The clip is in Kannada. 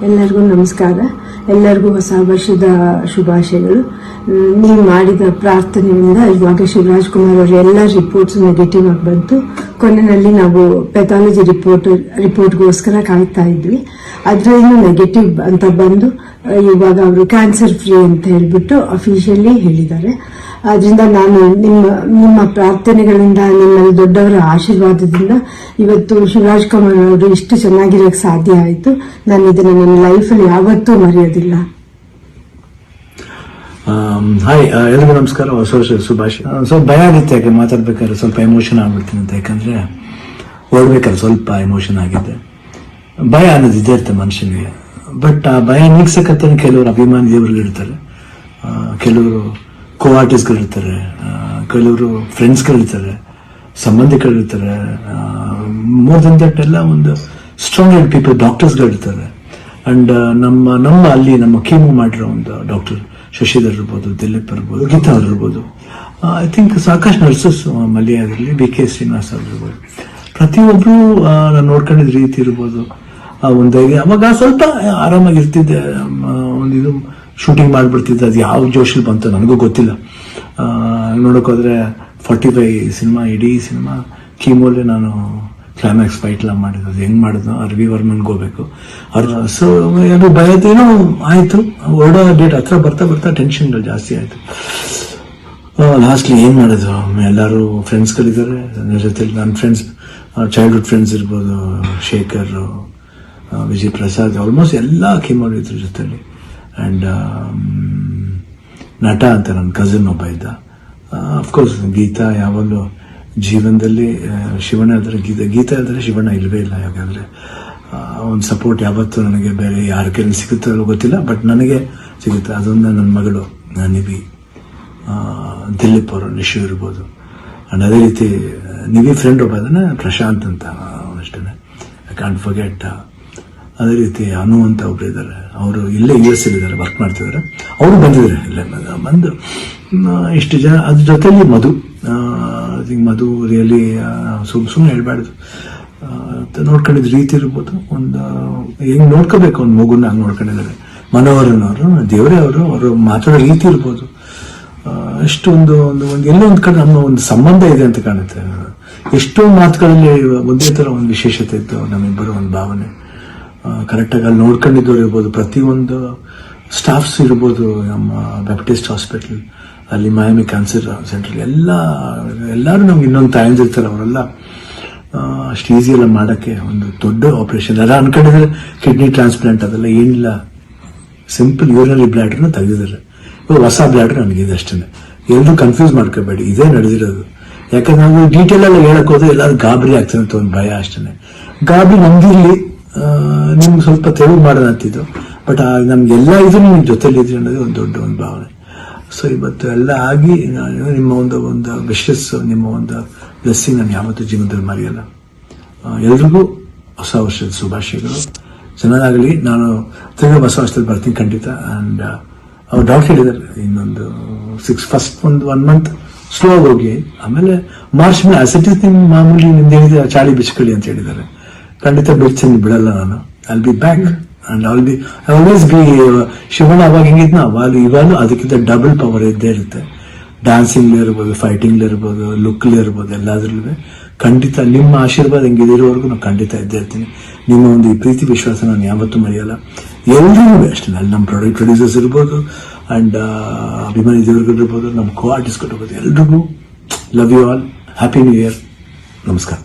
ಎಲ್ಲರಿಗೂ ನಮಸ್ಕಾರ. ಎಲ್ಲರಿಗೂ ಹೊಸ ವರ್ಷದ ಶುಭಾಶಯಗಳು. ನೀವು ಮಾಡಿದ ಪ್ರಾರ್ಥನೆಯಿಂದ ಇವಾಗ ಶಿವರಾಜ್ ಕುಮಾರ್ ಅವರ ಎಲ್ಲ ರಿಪೋರ್ಟ್ಸ್ ನೆಗೆಟಿವ್ ಆಗಿ ಬಂತು. ಕೊನೆಯಲ್ಲಿ ನಾವು ಪೆಥಾಲಜಿ ರಿಪೋರ್ಟ್ಗೋಸ್ಕರ ಕಾಯ್ತಾ ಇದ್ವಿ. ಅದರಿಂದ ನೆಗೆಟಿವ್ ಅಂತ ಬಂದು ಇವಾಗ ಅವರು ಕ್ಯಾನ್ಸರ್ ಫ್ರೀ ಅಂತ ಹೇಳ್ಬಿಟ್ಟು ಅಫಿಷಿಯಲಿ ಹೇಳಿದ್ದಾರೆ. ಆದ್ರಿಂದ ನಾನು ನಿಮ್ಮ ಪ್ರಾರ್ಥನೆಗಳಿಂದ, ನಿಮ್ಮಲ್ಲಿ ದೊಡ್ಡವರ ಆಶೀರ್ವಾದದಿಂದ ಇವತ್ತು ಶಿವರಾಜ್ ಕುಮಾರ್ ಅವರು ಇಷ್ಟು ಚೆನ್ನಾಗಿರೋಕೆ ಸಾಧ್ಯ ಆಯಿತು. ನಾನು ಇದನ್ನು ನನ್ನ ಲೈಫಲ್ಲಿ ಯಾವತ್ತೂ ಮರೆಯೋದಿಲ್ಲ. ಹಾಯ್, ಎಲ್ರಿಗೂ ನಮಸ್ಕಾರ, ಹೊಸ ವರ್ಷದ ಶುಭಾಶಯ. ಸ್ವಲ್ಪ ಭಯ ಆಗುತ್ತೆ, ಯಾಕೆ ಮಾತಾಡ್ಬೇಕಾದ್ರೆ ಸ್ವಲ್ಪ ಎಮೋಷನ್ ಆಗ್ಬಿಡ್ತೀನಿ ಅಂತ. ಯಾಕಂದ್ರೆ ಓಡ್ಬೇಕಾದ್ರೆ ಸ್ವಲ್ಪ ಎಮೋಷನ್ ಆಗಿದೆ. ಭಯ ಅನ್ನೋದು ಇದೇ ಇರುತ್ತೆ ಮನುಷ್ಯನಿಗೆ. ಬಟ್ ಆ ಭಯ ನೀಗ್ಸಕತ್ತ ಕೆಲವರು ಅಭಿಮಾನಿ ದೇವರುಗಳಿರ್ತಾರೆ, ಕೆಲವರು ಕೋ ಆರ್ಟಿಸ್ಟ್ಗಳಿರ್ತಾರೆ, ಕೆಲವರು ಫ್ರೆಂಡ್ಸ್ಗಳಿರ್ತಾರೆ, ಸಂಬಂಧಿಕರಿರ್ತಾರೆ. ಮೋರ್ ದನ್ ದಟ್ ಎಲ್ಲ ಒಂದು ಸ್ಟ್ರಾಂಗ್ ಹೆಡ್ ಪೀಪಲ್, ಡಾಕ್ಟರ್ಸ್ಗಳಿರ್ತಾರೆ. ಅಂಡ್ ನಮ್ಮ ಅಲ್ಲಿ ನಮ್ಮ ಕೀಮೋ ಮಾಡಿರೋ ಒಂದು ಡಾಕ್ಟರ್ ಶಶಿಧರ್ ಇರ್ಬೋದು, ದಿಲೀಪ್ ಇರ್ಬೋದು, ಗೀತಾ ಅವ್ರು ಇರ್ಬೋದು, ಐ ಥಿಂಕ್ ಸಾಕಷ್ಟು ನರ್ಸಸ್ ಮಲ್ಯ ಆಗಿರಲಿ, BK ಶ್ರೀನಿವಾಸ್ ಅವ್ರು ಇರ್ಬೋದು, ಪ್ರತಿಯೊಬ್ರು ನಾನು ನೋಡ್ಕೊಂಡಿದ್ದ ರೀತಿ ಇರ್ಬೋದು. ಒಂದು ಅವಾಗ ಸ್ವಲ್ಪ ಆರಾಮಾಗಿರ್ತಿದ್ದೆ. ಇದು ಶೂಟಿಂಗ್ ಮಾಡ್ಬಿಡ್ತಿದ್ದೆ. ಅದು ಯಾವ ಜೋಶಲ್ಲಿ ಬಂತು ನನಗೂ ಗೊತ್ತಿಲ್ಲ. ನೋಡೋಕೋದ್ರೆ 45 ಸಿನಿಮಾ, ಇಡೀ ಸಿನಿಮಾ ಕೀಮೋಲೆ ನಾನು ಕ್ಲೈಮ್ಯಾಕ್ಸ್ ಫೈಟ್ ಎಲ್ಲ ಮಾಡಿದ್ದು. ಅದು ಹೆಂಗ್ ಮಾಡಿದ್ನು, RV ವರ್ಮನ್ಗೆ ಹೋಗ್ಬೇಕು. ಸೊ ಅದು ಭಯದೇನೋ ಆಯ್ತು. ಹೊರಡೋ ಡೇಟ್ ಹತ್ರ ಬರ್ತಾ ಟೆನ್ಷನ್ಗಳು ಜಾಸ್ತಿ ಆಯ್ತು. ಲಾಸ್ಟ್ಲಿ ಏನ್ ಮಾಡಿದ್ರು, ಎಲ್ಲರೂ ಫ್ರೆಂಡ್ಸ್ಗಳಿದ್ದಾರೆ ನನ್ನ ಜೊತೆಲಿ. ನನ್ನ ಫ್ರೆಂಡ್ಸ್, ಚೈಲ್ಡ್ಹುಡ್ ಫ್ರೆಂಡ್ಸ್ ಇರ್ಬೋದು, ಶೇಖರ್, ವಿಜಯ್ ಪ್ರಸಾದ್, ಆಲ್ಮೋಸ್ಟ್ ಎಲ್ಲ ಕೀಮೋ ಇದ್ರ ಜೊತೆಲಿ. ಅಂಡ್ ನಟ ಅಂತ ನನ್ನ ಕಸಿನ್ ಒಬ್ಬ ಇದ್ದ. ಅಫ್ಕೋರ್ಸ್ ಗೀತಾ ಯಾವಾಗಲೂ ಜೀವನದಲ್ಲಿ ಶಿವಣ್ಣ ಇದ್ರೆ ಗೀತಾ ಇದ್ರೆ ಶಿವಣ್ಣ ಇಲ್ವೇ ಇಲ್ಲ. ಯಾಕಂದ್ರೆ ಒಂದು ಸಪೋರ್ಟ್ ಯಾವತ್ತೂ ನನಗೆ ಬೇರೆ ಯಾರ ಕೈಲಿ ಸಿಗುತ್ತೋ ಗೊತ್ತಿಲ್ಲ, ಬಟ್ ನನಗೆ ಸಿಗುತ್ತೆ. ಅದೊಂದು ನನ್ನ ಮಗಳು ನಿವಿ, ದಿಲೀಪ್ ಅವರು, ನಿಶು ಇರ್ಬೋದು. ಅಂಡ್ ಅದೇ ರೀತಿ ನಿವಿ ಫ್ರೆಂಡ್ ಒಬ್ಬ ಅದನ್ನ ಪ್ರಶಾಂತ್ ಅಂತ ಅಷ್ಟೇ, ಐ ಕಾಂಟ್ ಫರ್ಗೆಟ್. ಅದೇ ರೀತಿ ಅನು ಅಂತ ಒಬ್ರು ಇದ್ದಾರೆ, ಅವರು ಇಲ್ಲೇ US ಇದ್ದಾರೆ, ವರ್ಕ್ ಮಾಡ್ತಿದ್ದಾರೆ. ಅವರು ಬಂದಿದ್ದಾರೆ, ಇಲ್ಲೇ ಬಂದು ಇಷ್ಟು ಜನ. ಅದ್ರ ಜೊತೆಲಿ ಮಧು ರಿಯಲಿ ಸುಮ್ಮನೆ ಹೇಳ್ಬಾರ್ದು, ನೋಡ್ಕೊಂಡಿದ್ ರೀತಿ ಇರ್ಬೋದು. ಒಂದು ಹೆಂಗ್ ನೋಡ್ಕೋಬೇಕು ಒಂದು ಮಗುನ ಹಂಗೆ ನೋಡ್ಕೊಂಡಿದ್ದಾರೆ. ಮನೋಹರನವರು, ದೇವರೇ ಅವರು ಮಾತಾಡೋ ರೀತಿ ಇರ್ಬೋದು. ಎಷ್ಟು ಒಂದು ಎಲ್ಲೋ ಒಂದ್ ಕಡೆ ನಮ್ಮ ಒಂದು ಸಂಬಂಧ ಇದೆ ಅಂತ ಕಾಣುತ್ತೆ. ಎಷ್ಟೋ ಮಾತುಗಳಲ್ಲಿ ಒಂದೇ ತರ ಒಂದು ವಿಶೇಷತೆ ಇತ್ತು ನಮ್ಮಿಬ್ಬರು, ಒಂದು ಭಾವನೆ. ಕರೆಕ್ಟಾಗಿ ಅಲ್ಲಿ ನೋಡ್ಕೊಂಡಿದ್ದವ್ರು ಇರ್ಬೋದು, ಪ್ರತಿಯೊಂದು ಸ್ಟಾಫ್ಸ್ ಇರ್ಬೋದು, ನಮ್ಮ ಬ್ಯಾಪ್ಟಿಸ್ಟ್ ಹಾಸ್ಪಿಟಲ್ ಅಲ್ಲಿ, ಮಯಾಮಿ ಕ್ಯಾನ್ಸರ್ ಸೆಂಟರ್, ಎಲ್ಲರೂ ನಮ್ಗೆ ಇನ್ನೊಂದು ತಾಯಂದಿರ್ತಾರೆ. ಅವರೆಲ್ಲ ಅಷ್ಟು ಈಸಿ ಎಲ್ಲ ಮಾಡೋಕ್ಕೆ ಒಂದು ದೊಡ್ಡ ಆಪರೇಷನ್. ಎಲ್ಲ ಅನ್ಕೊಂಡಿದ್ರೆ ಕಿಡ್ನಿ ಟ್ರಾನ್ಸ್ಪ್ಲಾಂಟ್ ಅದೆಲ್ಲ ಏನಿಲ್ಲ, ಸಿಂಪಲ್ ಯೂರಿನರಿ ಬ್ಲಾಡರ್ನ ತೆಗೆದಿದ್ದಾರೆ. ಇವಾಗ ಹೊಸ ಬ್ಲಾಡರ್ ನನಗಿದೆ ಅಷ್ಟೇ. ಎಲ್ಲರೂ ಕನ್ಫ್ಯೂಸ್ ಮಾಡ್ಕೋಬೇಡಿ, ಇದೇ ನಡೆದಿರೋದು. ಯಾಕಂದ್ರೆ ನಾವು ಡೀಟೇಲ್ ಎಲ್ಲ ಹೇಳಕ್ ಹೋದ್ರೆ ಎಲ್ಲರೂ ಗಾಬರಿ ಆಗ್ತದೆ ಅಂತ ಒಂದು ಭಯ ಅಷ್ಟೇ. ಗಾಬರಿ ನಮ್ಗಿರ್ಲಿ, ನಿಮ್ಗೆ ಸ್ವಲ್ಪ ತೆಳುವು ಮಾಡೋಣ ಅಂತಿದ್ದು, ಬಟ್ ನಮ್ಗೆಲ್ಲ ಇದು ನಿಮ್ ಜೊತೆಲಿ ಇದ್ರಿ ಅನ್ನೋದು ಒಂದು ದೊಡ್ಡ ಒಂದು ಭಾವನೆ. ಸೊ ಇವತ್ತು ಎಲ್ಲ ಆಗಿ ನಿಮ್ಮ ಒಂದು ವಿಶಸ್, ನಿಮ್ಮ ಒಂದು ಬ್ಲೆಸ್ಸಿಂಗ್ ನಾನು ಯಾವತ್ತೂ ಜೀವನದಲ್ಲಿ ಮರೆಯಲ್ಲ. ಎಲ್ರಿಗೂ ಹೊಸ ವರ್ಷದ ಶುಭಾಶಯಗಳು. ಚೆನ್ನಾಗಲಿ. ನಾನು ತಿರ್ಗಾ ಹೊಸ ವರ್ಷದಲ್ಲಿ ಬರ್ತೀನಿ ಖಂಡಿತ. ಅಂಡ್ ಅವ್ರು ಡಾಕ್ಟರ್ ಹೇಳಿದ್ದಾರೆ, ಇನ್ನೊಂದು ಫಸ್ಟ್ ಒಂದು 1 ಮಂತ್ ಸ್ಲೋ ಆಗಿ ಹೋಗಿ, ಆಮೇಲೆ ಮಾರ್ಚ್ ಮೇಲೆ ಅಸಿಟಿಸ್ ನಿಮ್ ಮಾಮೂಲಿ ನಿಮ್ದು ಹೇಳಿದ್ರೆ ಚಾಳಿ ಬಿಚ್ಕೊಳ್ಳಿ ಅಂತ ಹೇಳಿದ್ದಾರೆ. ಖಂಡಿತ ಬಿಡ್ತೀನಿ, ಬಿಡಲ್ಲ ನಾನು. I'll be back and always B Shivanna. ಅವಾಗ ಹೆಂಗಿದ್ನ ಇವಾಗ ಅದಕ್ಕಿಂತ ಡಬಲ್ ಪವರ್ ಇದ್ದೇ ಇರುತ್ತೆ. ಡ್ಯಾನ್ಸಿಂಗ್ ಇರ್ಬೋದು, ಫೈಟಿಂಗ್ ಇರ್ಬೋದು, ಲುಕ್ ಇರ್ಬೋದು, ಎಲ್ಲಾದ್ರಲ್ಲೂ ಖಂಡಿತ ನಿಮ್ಮ ಆಶೀರ್ವಾದ ಹೆಂಗಿದಿರೋವರೆಗೂ ನಾನು ಖಂಡಿತ ಇದ್ದೇ ಇರ್ತೀನಿ. ನಿಮ್ಮ ಒಂದು ಈ ಪ್ರೀತಿ ವಿಶ್ವಾಸ ನಾನು ಯಾವತ್ತೂ ಮರೆಯಲ್ಲ. ಎಲ್ರಿಗೂ ಅಷ್ಟೇ, ಅಲ್ಲಿ ನಮ್ಮ ಪ್ರೊಡ್ಯೂಸರ್ಸ್ ಇರ್ಬೋದು, ಅಂಡ್ ಅಭಿಮಾನಿ ದೇವರುಗಳಿರ್ಬೋದು, ನಮ್ಮ ಕೋ ಆರ್ಟಿಸ್ಟ್ಗಳಿರ್ಬೋದು, ಎಲ್ರಿಗೂ love you all. Happy new year. ನಮಸ್ಕಾರ.